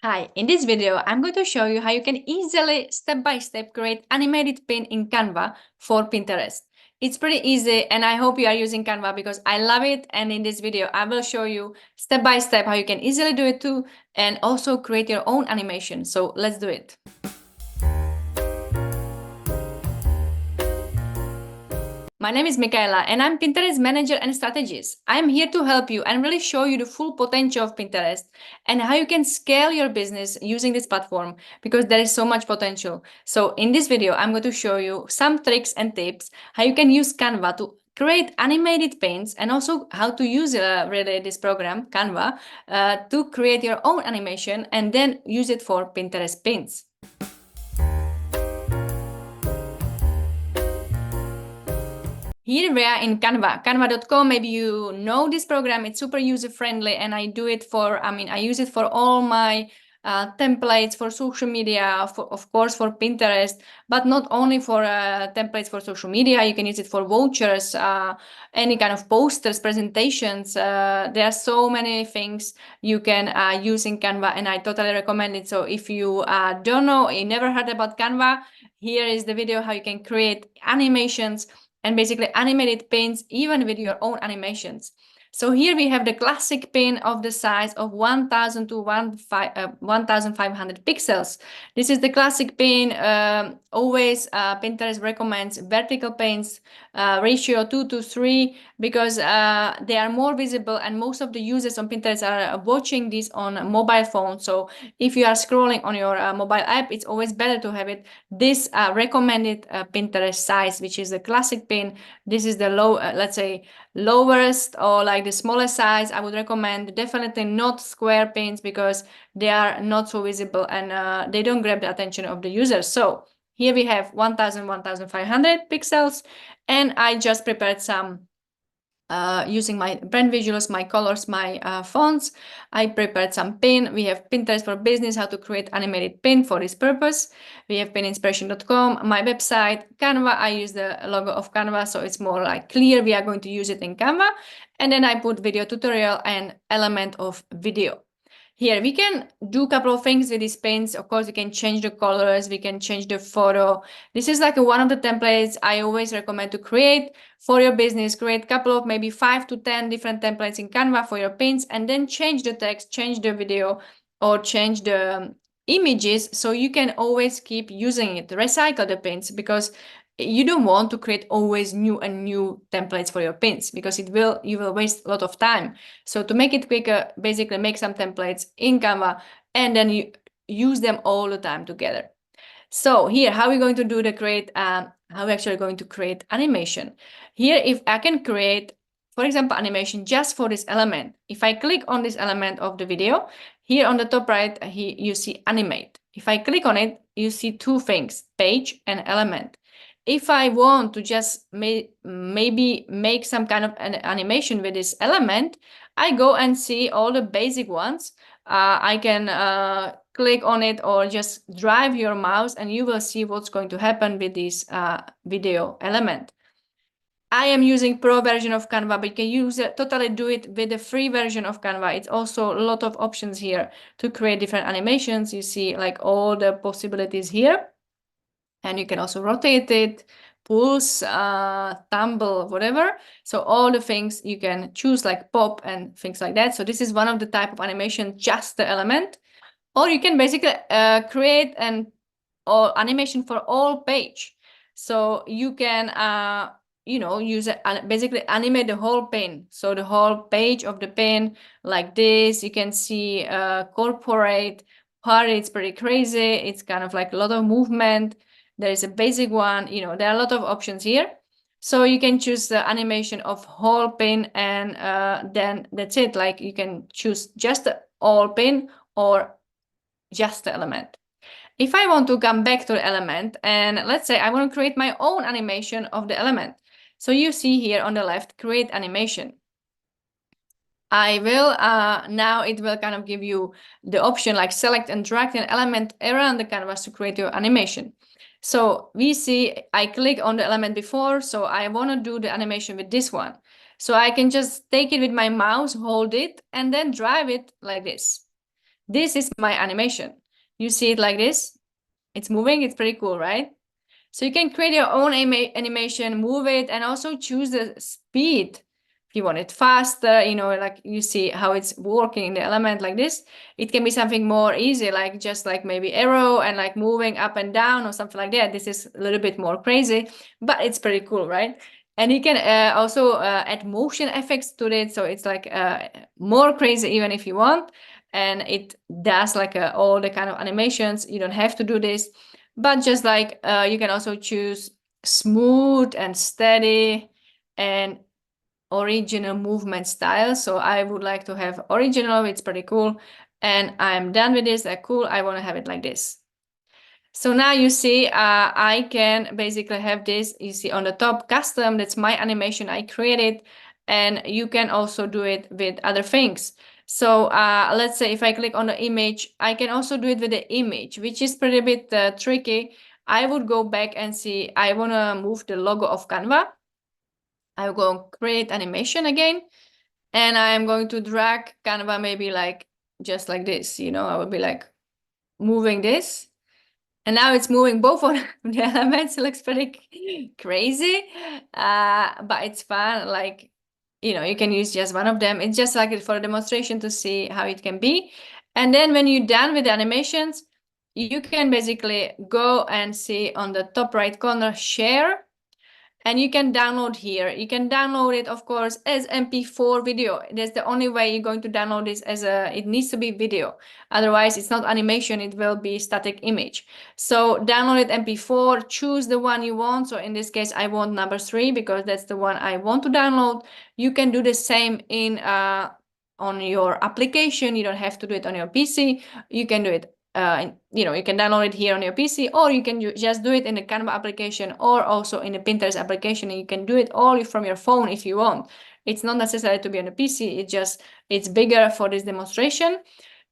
Hi, in this video, I'm going to show you how you can easily, step-by-step, create animated pin in Canva for Pinterest. It's pretty easy, and I hope you are using Canva because I love it. And in this video, I will show you step-by-step how you can easily do it too, and also create your own animation. So let's do it. My name is Michaela and I'm Pinterest manager and strategist. I'm here to help you and really show you the full potential of Pinterest and how you can scale your business using this platform because there is so much potential. So in this video, I'm going to show you some tricks and tips how you can use Canva to create animated paints and also how to use really this program, Canva, to create your own animation and then use it for Pinterest pins. Here we are in Canva, canva.com. Maybe you know this program. It's super user-friendly and I use it for all my templates for social media, of course, for Pinterest, but not only for templates for social media. You can use it for vouchers, any kind of posters, presentations. There are so many things you can use in Canva and I totally recommend it. So if you don't know, you never heard about Canva, here is the video how you can create animations and basically animated paints even with your own animations. So here we have the classic pin of the size of 1000 to 1500 pixels. This is the classic pin. Always Pinterest recommends vertical paints, ratio 2:3, because they are more visible and most of the users on Pinterest are watching this on mobile phone. So if you are scrolling on your mobile app, it's always better to have it this recommended Pinterest size, which is the classic pin. This is the let's say lowest or like the smallest size. I would recommend definitely not square pins because they are not so visible and they don't grab the attention of the user. So here we have 1000, 1500 pixels, and I just prepared some using my brand visuals, my colors, my fonts. I prepared some pin. We have Pinterest for Business, how to create animated pin for this purpose. We have pininspiration.com, my website, Canva. I use the logo of Canva, so it's more like clear. We are going to use it in Canva. And then I put video tutorial and element of video. Here we can do a couple of things with these paints. Of course, we can change the colors, we can change the photo. This is like one of the templates I always recommend to create for your business. Create a couple of maybe 5 to 10 different templates in Canva for your paints, and then change the text, change the video, or change the images so you can always keep using it. Recycle the paints because you don't want to create always new and new templates for your pins because you will waste a lot of time. So to make it quicker, basically make some templates in Canva and then you use them all the time together. So here, how are we going to do the how are we actually going to create animation? Here, if I can create, for example, animation just for this element. If I click on this element of the video, here on the top right, you see animate. If I click on it, you see two things, page and element. If I want to just maybe make some kind of an animation with this element, I go and see all the basic ones. I can click on it or just drive your mouse and you will see what's going to happen with this video element. I am using pro version of Canva, but you can totally do it with the free version of Canva. It's also a lot of options here to create different animations. You see like all the possibilities here. And you can also rotate it, pulse, tumble, whatever. So all the things you can choose like pop and things like that. So this is one of the type of animation, just the element. Or you can basically create an animation for all page. So you can, use it, basically animate the whole pin. So the whole page of the pin like this. You can see corporate party. It's pretty crazy. It's kind of like a lot of movement. There is a basic one, there are a lot of options here. So you can choose the animation of whole pin and then that's it. Like you can choose just the all pin or just the element. If I want to come back to the element and let's say I want to create my own animation of the element. So you see here on the left, create animation. I will, now it will kind of give you the option like select and drag an element around the canvas to create your animation. So we see I click on the element before, so I want to do the animation with this one. So I can just take it with my mouse, hold it, and then drive it like this. This is my animation. You see it like this? It's moving, it's pretty cool, right? So you can create your own animation, move it, and also choose the speed. If you want it faster, you know, like you see how it's working in the element like this. It can be something more easy, like just like maybe arrow and like moving up and down or something like that. This is a little bit more crazy, but it's pretty cool, right? And you can also add motion effects to it. So it's like more crazy even if you want. And it does like all the kind of animations. You don't have to do this, but just like you can also choose smooth and steady and original movement style. So I would like to have original, it's pretty cool. And I'm done with this, cool, I want to have it like this. So now you see, I can basically have this, you see on the top, custom, that's my animation I created. And you can also do it with other things. So let's say if I click on the image, I can also do it with the image, which is pretty bit tricky. I would go back and see, I want to move the logo of Canva. I will go create animation again. And I'm going to drag Canva maybe like, just like this, you know, I will be like moving this. And now it's moving both of the elements. It looks pretty crazy, but it's fun. Like, you know, you can use just one of them. It's just like it for a demonstration to see how it can be. And then when you're done with the animations, you can basically go and see on the top right corner, share. And you can download here. You can download it, of course, as MP4 video. That's the only way you're going to download this as it needs to be video. Otherwise, it's not animation, it will be static image. So download it MP4, choose the one you want. So in this case, I want number 3 because that's the one I want to download. You can do the same in on your application. You don't have to do it on your PC. You can do it you know, you can download it here on your PC, or you can just do it in the Canva application or also in the Pinterest application. And you can do it all from your phone if you want. It's not necessary to be on a PC. It's bigger for this demonstration.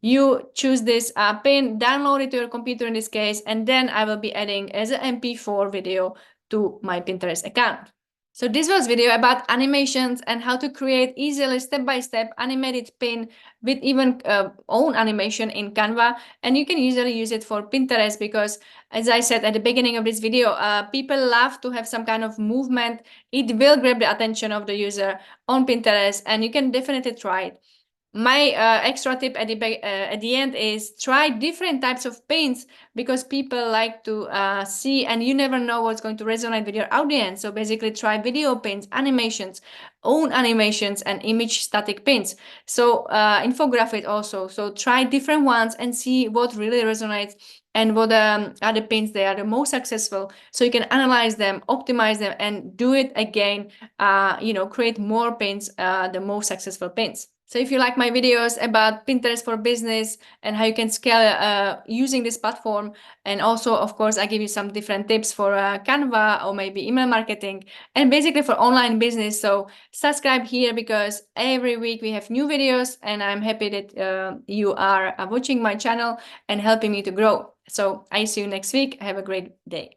You choose this pin, download it to your computer in this case, and then I will be adding as an MP4 video to my Pinterest account. So this was video about animations and how to create easily step-by-step animated pin with even own animation in Canva. And you can usually use it for Pinterest because, as I said at the beginning of this video, people love to have some kind of movement. It will grab the attention of the user on Pinterest, and you can definitely try it. My extra tip at the end is try different types of paints because people like to see, and you never know what's going to resonate with your audience. So basically try video paints, animations, own animations, and image static paints. So infographic also. So try different ones and see what really resonates and what are the paints that are the most successful. So you can analyze them, optimize them, and do it again, you know, create more paints, the most successful paints. So if you like my videos about Pinterest for business and how you can scale using this platform, and also, of course, I give you some different tips for Canva or maybe email marketing and basically for online business. So subscribe here because every week we have new videos, and I'm happy that you are watching my channel and helping me to grow. So I see you next week. Have a great day.